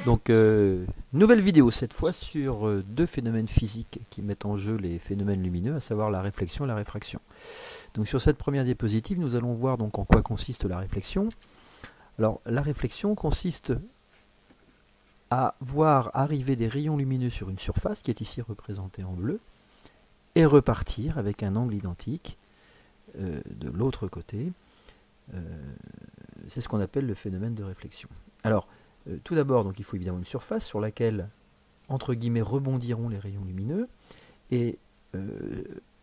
Donc, nouvelle vidéo cette fois sur deux phénomènes physiques qui mettent en jeu les phénomènes lumineux, à savoir la réflexion et la réfraction. Donc sur cette première diapositive, nous allons voir donc en quoi consiste la réflexion. Alors la réflexion consiste à voir arriver des rayons lumineux sur une surface qui est ici représentée en bleu et repartir avec un angle identique de l'autre côté. C'est ce qu'on appelle le phénomène de réflexion. Alors, tout d'abord, donc, il faut évidemment une surface sur laquelle, entre guillemets, rebondiront les rayons lumineux. Et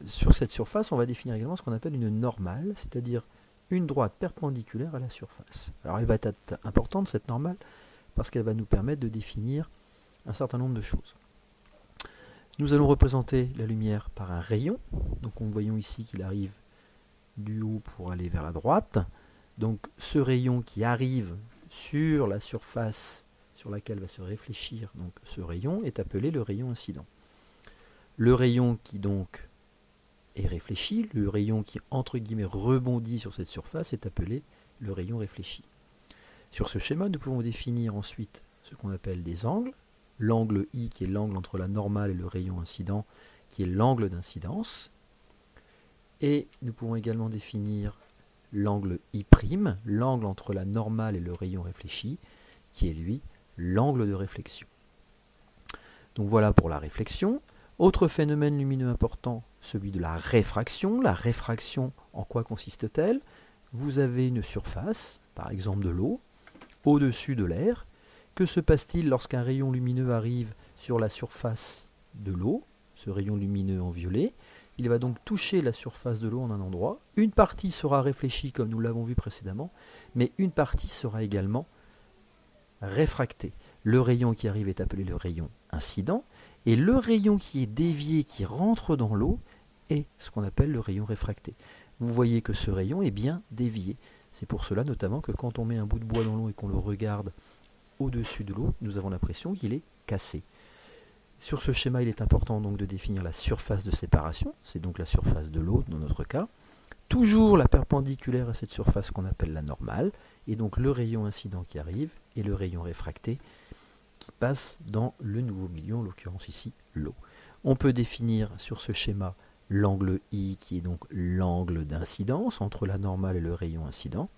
sur cette surface, on va définir également ce qu'on appelle une normale, c'est-à-dire une droite perpendiculaire à la surface. Alors, elle va être importante, cette normale, parce qu'elle va nous permettre de définir un certain nombre de choses. Nous allons représenter la lumière par un rayon. Donc, nous voyons ici qu'il arrive du haut pour aller vers la droite. Donc, ce rayon qui arrive sur la surface sur laquelle va se réfléchir donc ce rayon est appelé le rayon incident. Le rayon qui donc est réfléchi, le rayon qui entre guillemets rebondit sur cette surface est appelé le rayon réfléchi. Sur ce schéma, nous pouvons définir ensuite ce qu'on appelle des angles. L'angle I qui est l'angle entre la normale et le rayon incident qui est l'angle d'incidence. Et nous pouvons également définir l'angle I', l'angle entre la normale et le rayon réfléchi, qui est lui l'angle de réflexion. Donc voilà pour la réflexion. Autre phénomène lumineux important, celui de la réfraction. La réfraction, en quoi consiste-t-elle? Vous avez une surface, par exemple de l'eau, au-dessus de l'air. Que se passe-t-il lorsqu'un rayon lumineux arrive sur la surface de l'eau, ce rayon lumineux en violet? Il va donc toucher la surface de l'eau en un endroit. Une partie sera réfléchie comme nous l'avons vu précédemment, mais une partie sera également réfractée. Le rayon qui arrive est appelé le rayon incident, et le rayon qui est dévié, qui rentre dans l'eau, est ce qu'on appelle le rayon réfracté. Vous voyez que ce rayon est bien dévié. C'est pour cela notamment que quand on met un bout de bois dans l'eau et qu'on le regarde au-dessus de l'eau, nous avons l'impression qu'il est cassé. Sur ce schéma, il est important donc de définir la surface de séparation, c'est donc la surface de l'eau dans notre cas, toujours la perpendiculaire à cette surface qu'on appelle la normale, et donc le rayon incident qui arrive et le rayon réfracté qui passe dans le nouveau milieu, en l'occurrence ici l'eau. On peut définir sur ce schéma l'angle I qui est donc l'angle d'incidence entre la normale et le rayon incident,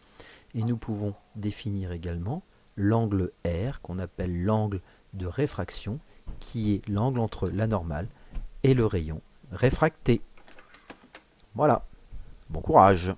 et nous pouvons définir également l'angle R qu'on appelle l'angle de réfraction, qui est l'angle entre la normale et le rayon réfracté. Voilà, bon courage!